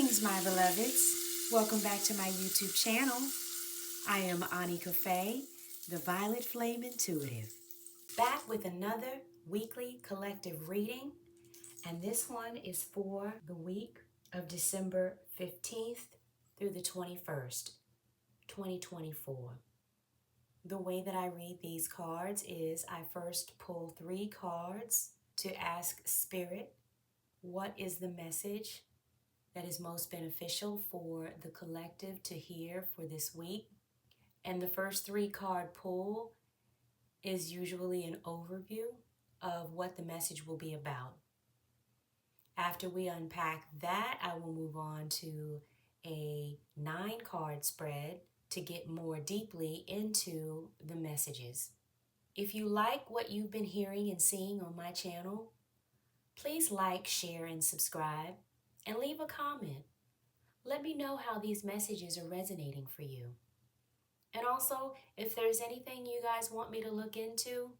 Greetings, my beloveds. Welcome back to my YouTube channel. I am Ani Cafe, the Violet Flame Intuitive, back with another weekly collective reading, and this one is for the week of December 15th through the 21st, 2024. The way that I read these cards is I first pull 3 cards to ask Spirit, what is the message that is most beneficial for the collective to hear for this week? And the first 3 card pull is usually an overview of what the message will be about. After we unpack that, I will move on to a 9 card spread to get more deeply into the messages. If you like what you've been hearing and seeing on my channel, please like, share, and subscribe, and leave a comment. Let me know how these messages are resonating for you. And also, if there's anything you guys want me to look into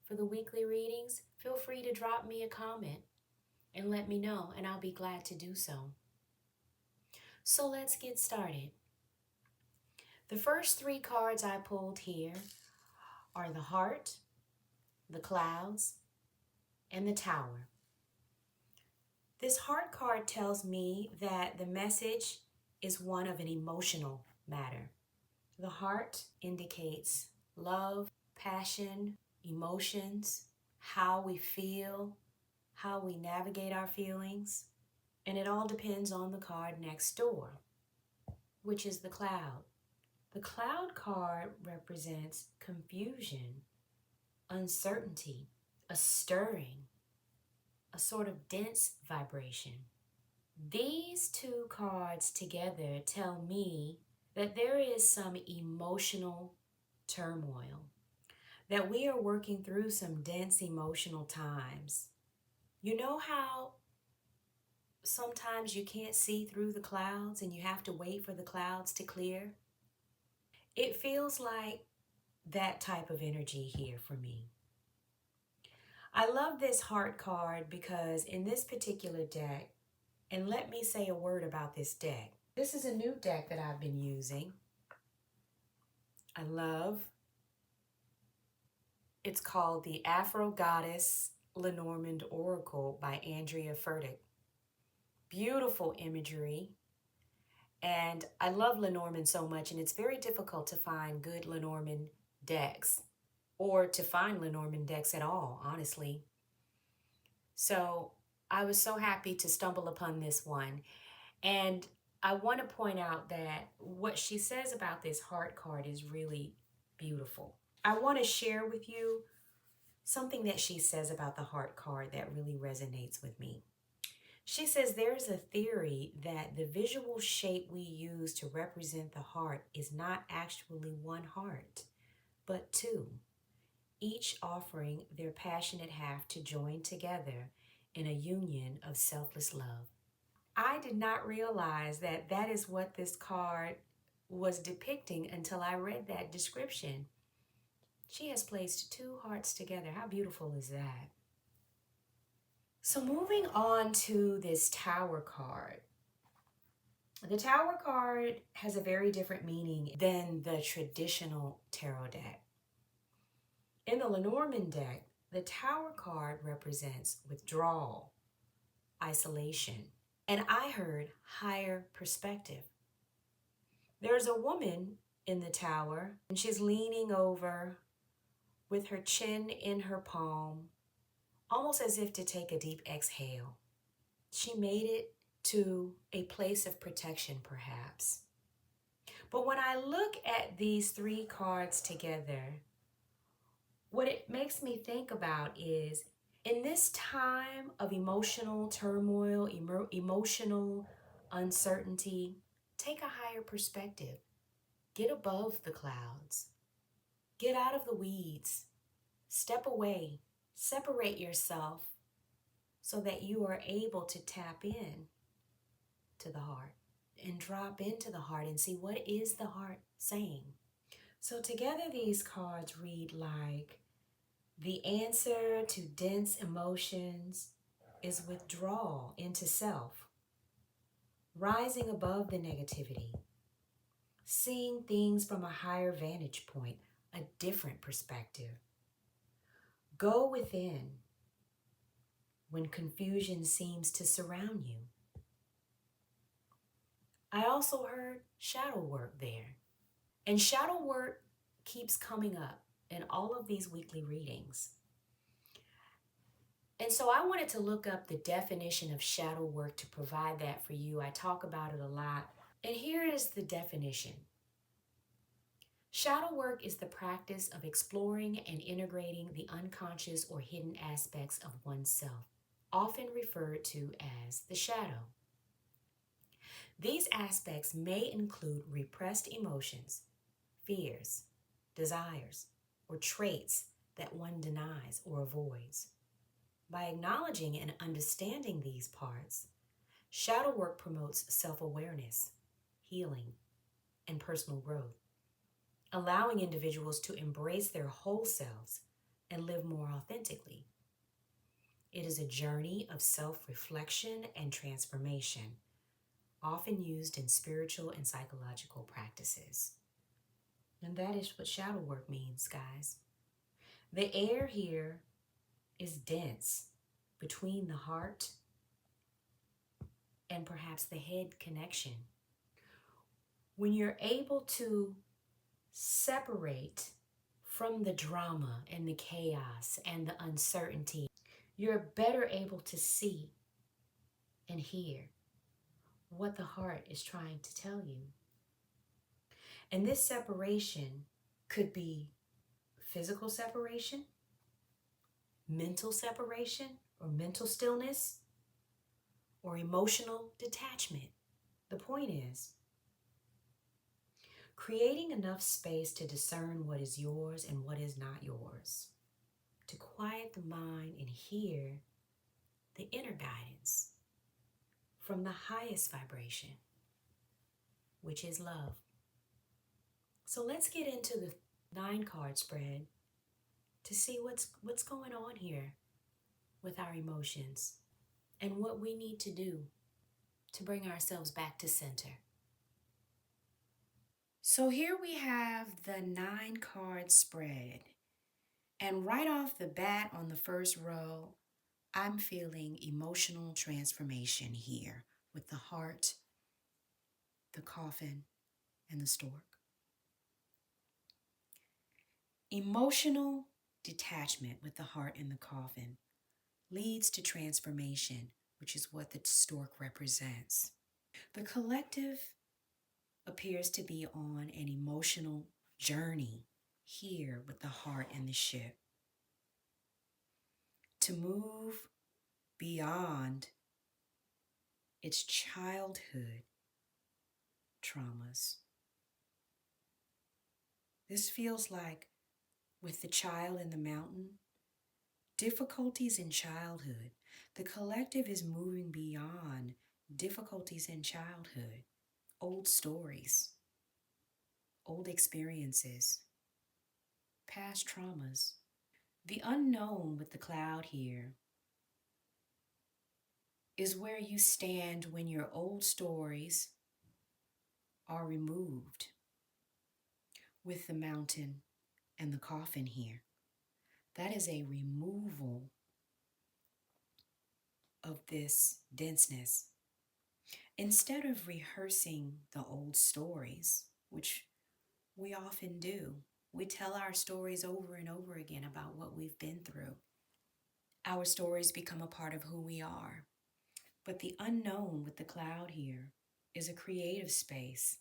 for the weekly readings, feel free to drop me a comment and let me know, and I'll be glad to do so. So let's get started. The first 3 cards I pulled here are the Heart, the Clouds, and the Tower. This Heart card tells me that the message is one of an emotional matter. The heart indicates love, passion, emotions, how we feel, how we navigate our feelings, and it all depends on the card next door, which is the Cloud. The Cloud card represents confusion, uncertainty, a stirring, a sort of dense vibration. These 2 cards together tell me that there is some emotional turmoil, that we are working through some dense emotional times. You know how sometimes you can't see through the clouds and you have to wait for the clouds to clear? It feels like that type of energy here for me. I love this Heart card because in this particular deck, and let me say a word about this deck. This is a new deck that I've been using. I love. It's called the Afro Goddess Lenormand Oracle by Andrea Furtick. Beautiful imagery. And I love Lenormand so much, and it's very difficult to find good Lenormand decks, or to find Lenormand decks at all, honestly. So I was so happy to stumble upon this one. And I want to point out that what she says about this Heart card is really beautiful. I want to share with you something that she says about the Heart card that really resonates with me. She says there's a theory that the visual shape we use to represent the heart is not actually one heart, but 2, each offering their passionate half to join together in a union of selfless love. I did not realize that that is what this card was depicting until I read that description. She has placed 2 hearts together. How beautiful is that? So moving on to this Tower card. The Tower card has a very different meaning than the traditional tarot deck. In the Lenormand deck, the Tower card represents withdrawal, isolation, and I heard higher perspective. There's a woman in the Tower, and she's leaning over with her chin in her palm, almost as if to take a deep exhale. She made it to a place of protection, perhaps. But when I look at these 3 cards together, what it makes me think about is, in this time of emotional turmoil, emotional uncertainty, take a higher perspective. Get above the clouds. Get out of the weeds. Step away. Separate yourself so that you are able to tap in to the heart and drop into the heart and see what is the heart saying. So together these cards read like, the answer to dense emotions is withdrawal into self. rising above the negativity, seeing things from a higher vantage point, a different perspective. Go within when confusion seems to surround you. I also heard shadow work there. And shadow work keeps coming up in all of these weekly readings. And so I wanted to look up the definition of shadow work to provide that for you. I talk about it a lot. And here is the definition. Shadow work is the practice of exploring and integrating the unconscious or hidden aspects of oneself, often referred to as the shadow. These aspects may include repressed emotions, fears, desires, or traits that one denies or avoids. By acknowledging and understanding these parts, shadow work promotes self-awareness, healing, and personal growth, allowing individuals to embrace their whole selves and live more authentically. It is a journey of self-reflection and transformation, often used in spiritual and psychological practices. And that is what shadow work means, guys. The air here is dense between the heart and perhaps the head connection. When you're able to separate from the drama and the chaos and the uncertainty, you're better able to see and hear what the heart is trying to tell you. And this separation could be physical separation, mental separation or mental stillness, or emotional detachment. The point is, creating enough space to discern what is yours and what is not yours, to quiet the mind and hear the inner guidance from the highest vibration, which is love. So let's get into the 9-card spread to see what's going on here with our emotions and what we need to do to bring ourselves back to center. So here we have the 9-card spread. And right off the bat on the first row, I'm feeling emotional transformation here with the heart, the coffin, and the stork. Emotional detachment with the heart and the coffin leads to transformation, which is what the stork represents. The collective appears to be on an emotional journey here with the heart and the ship to move beyond its childhood traumas. This feels like, with the child in the mountain, difficulties in childhood. The collective is moving beyond difficulties in childhood, old stories, old experiences, past traumas. The unknown with the cloud here is where you stand when your old stories are removed, with the mountain and the coffin here. That is a removal of this denseness. Instead of rehearsing the old stories, which we often do, we tell our stories over and over again about what we've been through. Our stories become a part of who we are. But the unknown with the cloud here is a creative space.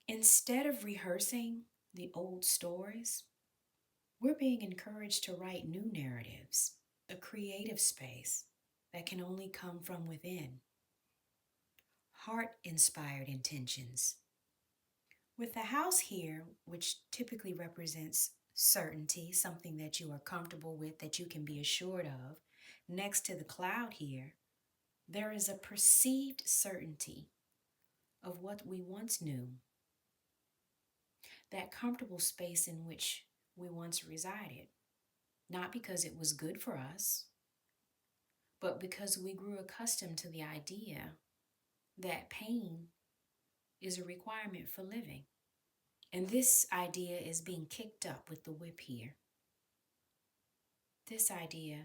Instead of rehearsing the old stories, we're being encouraged to write new narratives, a creative space that can only come from within. Heart-inspired intentions. With the house here, which typically represents certainty, something that you are comfortable with, that you can be assured of, next to the cloud here, there is a perceived certainty of what we once knew, that comfortable space in which we once resided, not because it was good for us, but because we grew accustomed to the idea that pain is a requirement for living. And this idea is being kicked up with the whip here. This idea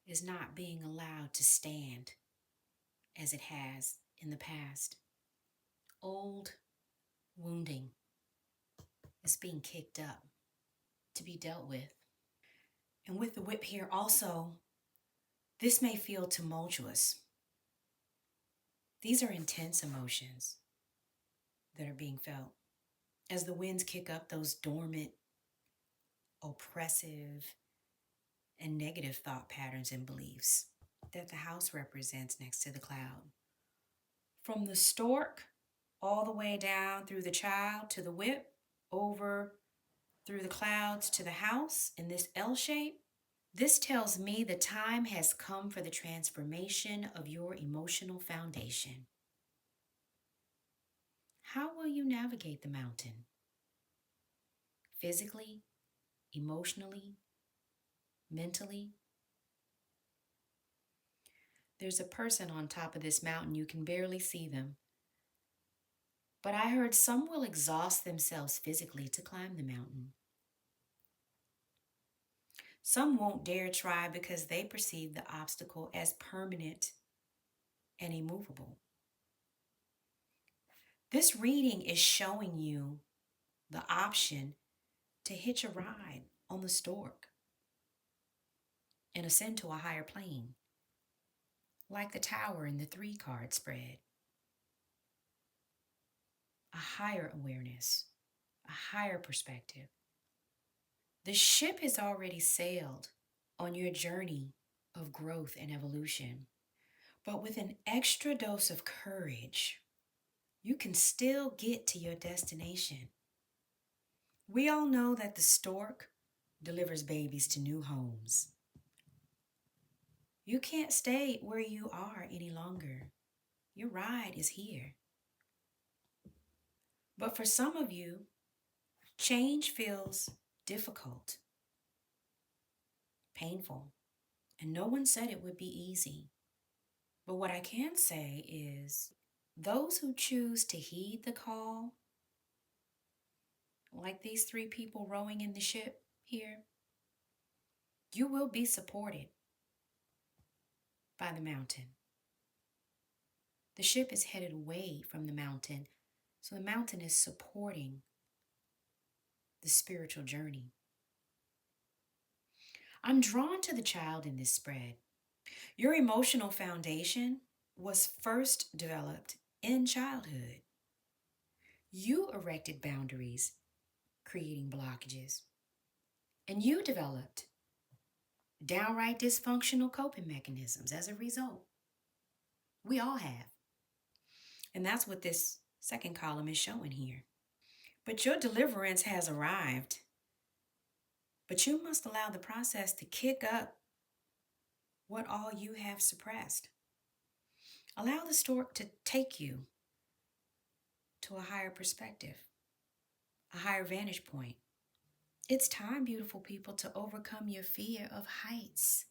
is not being allowed to stand as it has in the past. Old wounding is being kicked up to be dealt with. And with the whip here also, this may feel tumultuous. These are intense emotions that are being felt as the winds kick up those dormant, oppressive, and negative thought patterns and beliefs that the house represents next to the cloud. From the stork all the way down through the child to the whip, over through the clouds to the house in this L shape, this tells me the time has come for the transformation of your emotional foundation. How will you navigate the mountain? Physically, emotionally, mentally? There's a person on top of this mountain. You can barely see them. But I heard some will exhaust themselves physically to climb the mountain. Some won't dare try because they perceive the obstacle as permanent and immovable. This reading is showing you the option to hitch a ride on the stork and ascend to a higher plane, like the tower in the 3-card spread. A higher awareness, a higher perspective. The ship has already sailed on your journey of growth and evolution, but with an extra dose of courage, you can still get to your destination. We all know that the stork delivers babies to new homes. You can't stay where you are any longer. Your ride is here. But for some of you, change feels difficult, painful, and no one said it would be easy. But what I can say is those who choose to heed the call, like these 3 people rowing in the ship here, you will be supported by the mountain. The ship is headed away from the mountain, so the mountain is supporting the spiritual journey. I'm drawn to the child in this spread. Your emotional foundation was first developed in childhood. You erected boundaries, creating blockages, and you developed downright dysfunctional coping mechanisms as a result. We all have. And that's what this second column is showing here. But your deliverance has arrived. But you must allow the process to kick up what all you have suppressed. Allow the stork to take you to a higher perspective, a higher vantage point. It's time, beautiful people, to overcome your fear of heights.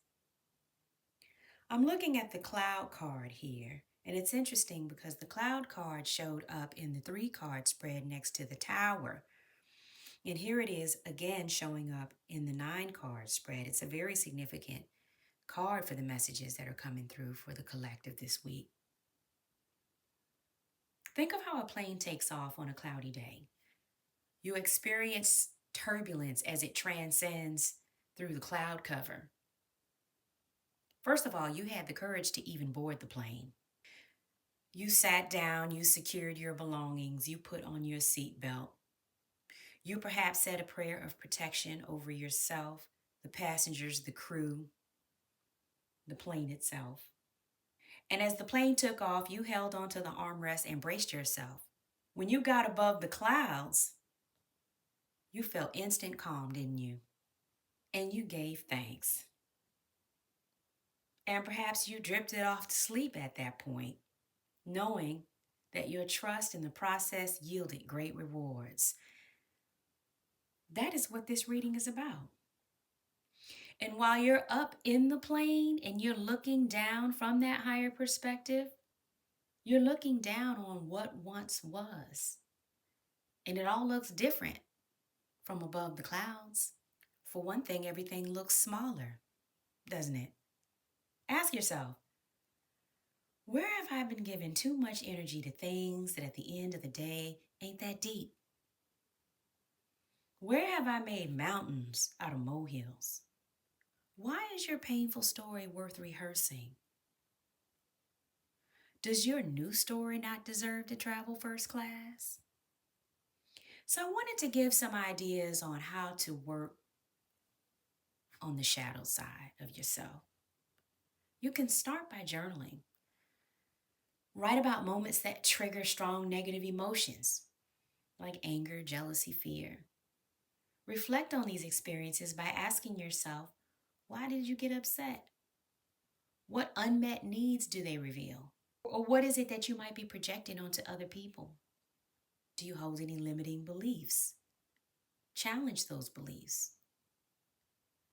I'm looking at the cloud card here, and it's interesting because the cloud card showed up in the 3-card spread next to the tower. And here it is again showing up in the 9-card spread. It's a very significant card for the messages that are coming through for the collective this week. Think of how a plane takes off on a cloudy day. You experience turbulence as it transcends through the cloud cover. First of all, you had the courage to even board the plane. You sat down, you secured your belongings, you put on your seatbelt. You perhaps said a prayer of protection over yourself, the passengers, the crew, the plane itself. And as the plane took off, you held onto the armrest and braced yourself. When you got above the clouds, you felt instant calm, didn't you? And you gave thanks. And perhaps you drifted off to sleep at that point, knowing that your trust in the process yielded great rewards. That is what this reading is about. And while you're up in the plane and you're looking down from that higher perspective, You're looking down on what once was, and it all looks different from above the clouds. For one thing, everything looks smaller, doesn't it? Ask yourself, where have I been giving too much energy to things that at the end of the day ain't that deep? Where have I made mountains out of molehills? Why is your painful story worth rehearsing? Does your new story not deserve to travel first class? So I wanted to give some ideas on how to work on the shadow side of yourself. You can start by journaling. Write about moments that trigger strong negative emotions like anger, jealousy, fear. Reflect on these experiences by asking yourself, why did you get upset? What unmet needs do they reveal? Or what is it that you might be projecting onto other people? Do you hold any limiting beliefs? Challenge those beliefs.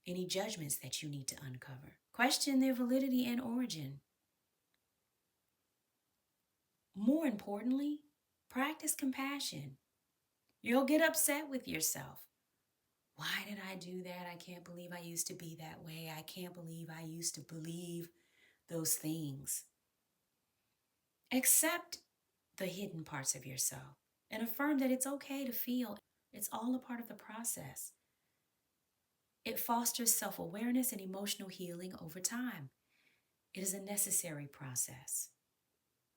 Any judgments that you need to uncover. Question their validity and origin. More importantly, practice compassion. You'll get upset with yourself. Why did I do that? I can't believe I used to be that way. I can't believe I used to believe those things. Accept the hidden parts of yourself and affirm that it's okay to feel. It's all a part of the process. It fosters self-awareness and emotional healing over time. It is a necessary process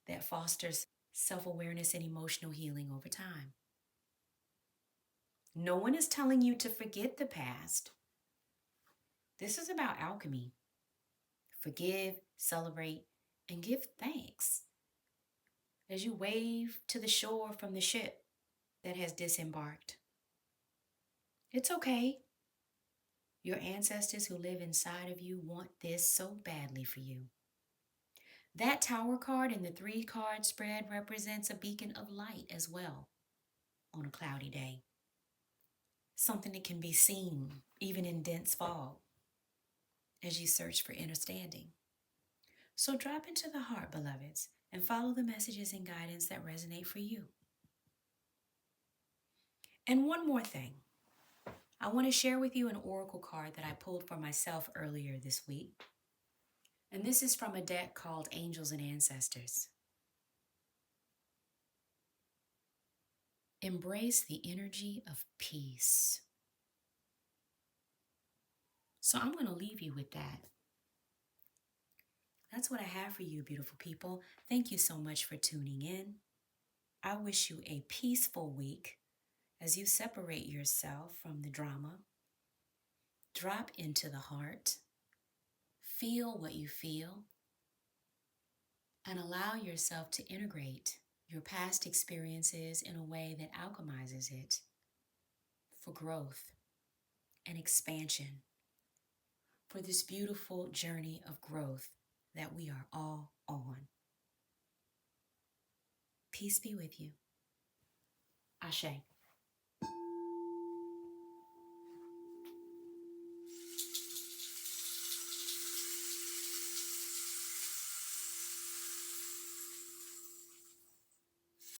that fosters self-awareness and emotional healing over time. No one is telling you to forget the past. This is about alchemy. Forgive, celebrate, and give thanks as you wave to the shore from the ship that has disembarked. It's okay. Your ancestors who live inside of you want this so badly for you. That tower card in the 3-card spread represents a beacon of light as well on a cloudy day. Something that can be seen even in dense fog as you search for understanding. So drop into the heart, beloveds, and follow the messages and guidance that resonate for you. And one more thing. I want to share with you an oracle card that I pulled for myself earlier this week. And this is from a deck called Angels and Ancestors. Embrace the energy of peace. So I'm going to leave you with that. That's what I have for you, beautiful people. Thank you so much for tuning in. I wish you a peaceful week as you separate yourself from the drama. Drop into the heart. Feel what you feel. And allow yourself to integrate your past experiences in a way that alchemizes it for growth and expansion, for this beautiful journey of growth that we are all on. Peace be with you. Ashe.